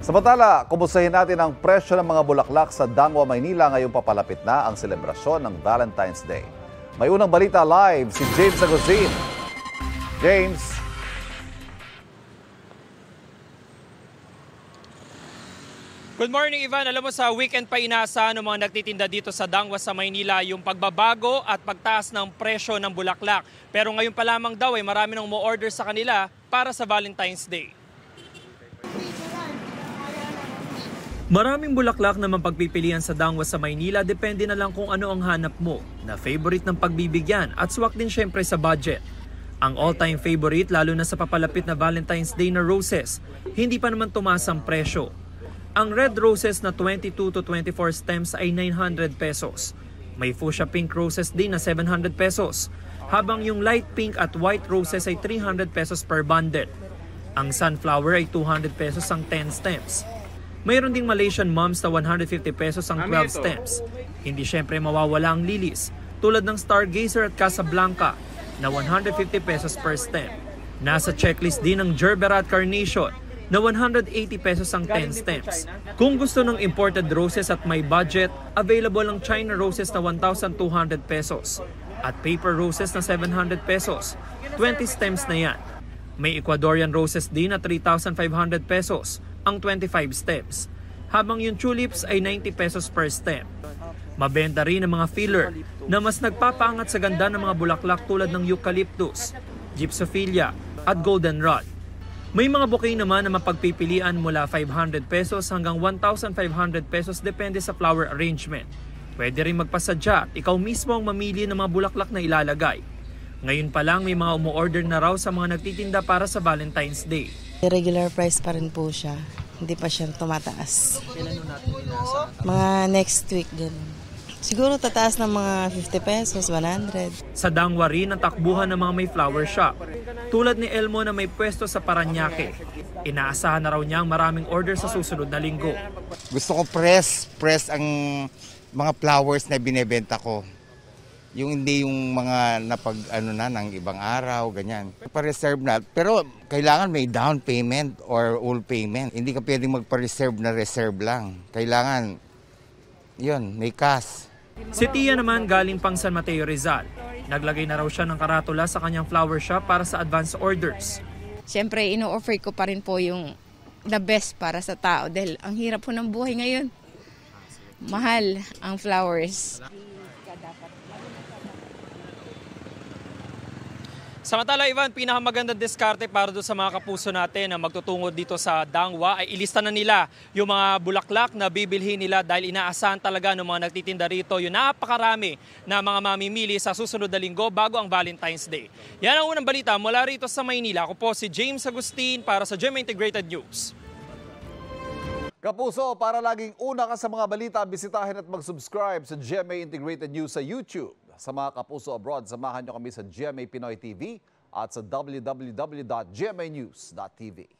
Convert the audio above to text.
Samantala, kumustahin natin ang presyo ng mga bulaklak sa Dangwa, Maynila ngayong papalapit na ang selebrasyon ng Valentine's Day. May unang balita live si James Agustin. James. Good morning, Ivan. Alam mo, sa weekend pa inaasahan ng mga nagtitinda dito sa Dangwa sa Maynila yung pagbabago at pagtaas ng presyo ng bulaklak. Pero ngayon pa lamang daw ay marami nang mo-order sa kanila para sa Valentine's Day. Maraming bulaklak na mapagpipilian sa Dangwa sa Maynila, depende na lang kung ano ang hanap mo na favorite ng pagbibigyan at swak din syempre sa budget. Ang all-time favorite lalo na sa papalapit na Valentine's Day na roses, hindi pa naman tumaas ang presyo. Ang red roses na 22 to 24 stems ay 900 pesos. May fuchsia pink roses din na 700 pesos, habang yung light pink at white roses ay 300 pesos per bundle. Ang sunflower ay 200 pesos ang 10 stems. Mayroon ding Malaysian mums na 150 pesos ang 12 stems. Hindi syempre mawawala ang lilies, tulad ng Stargazer at Casablanca na 150 pesos per stem. Nasa checklist din ang Gerberat Carnation na 180 pesos ang 10 stems. Kung gusto ng imported roses at may budget, available ang China roses na 1,200 pesos at paper roses na 700 pesos. 20 stems na yan. May Ecuadorian roses din na 3,500 pesos ang 25 stems, habang yung tulips ay 90 pesos per stem. Mabenta rin ang mga filler na mas nagpapaangat sa ganda ng mga bulaklak tulad ng eucalyptus, gypsophilia at goldenrod. May mga bouquet naman na mapagpipilian mula 500 pesos hanggang 1,500 pesos depende sa flower arrangement. Pwede rin magpasadya at ikaw mismo ang mamili ng mga bulaklak na ilalagay. Ngayon pa lang may mga umu-order na raw sa mga nagtitinda para sa Valentine's Day. Regular price pa rin po siya. Hindi pa siya tumataas. Kailan natin inaasahan? Mga next week din. Siguro tataas ng mga 50 pesos, 100. Sa Dangwa rin ang takbuhan ng mga may flower shop. Tulad ni Elmo na may pwesto sa Paranaque. Inaasahan na raw niya ang maraming order sa susunod na linggo. Gusto ko press ang mga flowers na binebenta ko. Yung hindi yung mga ng ibang araw, ganyan. Pa-reserve na, pero kailangan may down payment or all payment. Hindi ka pwedeng magpa-reserve na reserve lang. Kailangan, yun, may cash. Si Tia naman galing pang San Mateo, Rizal. Naglagay na raw siya ng karatula sa kanyang flower shop para sa advance orders. Siyempre, ino-offer ko pa rin po yung the best para sa tao dahil ang hirap po ng buhay ngayon. Mahal ang flowers. Samantala, Ivan, pinakamagandang diskarte para doon sa mga kapuso natin na magtutungod dito sa Dangwa ay ilista na nila yung mga bulaklak na bibilhin nila dahil inaasahan talaga ng mga nagtitinda rito yung napakarami na mga mamimili sa susunod na linggo bago ang Valentine's Day. Yan ang unang balita mula rito sa Maynila. Ako po si James Agustin para sa GMA Integrated News. Kapuso, para laging una ka sa mga balita, bisitahin at mag-subscribe sa GMA Integrated News sa YouTube. Sa mga kapuso abroad, samahan nyo kami sa GMA Pinoy TV at sa www.gmanews.tv.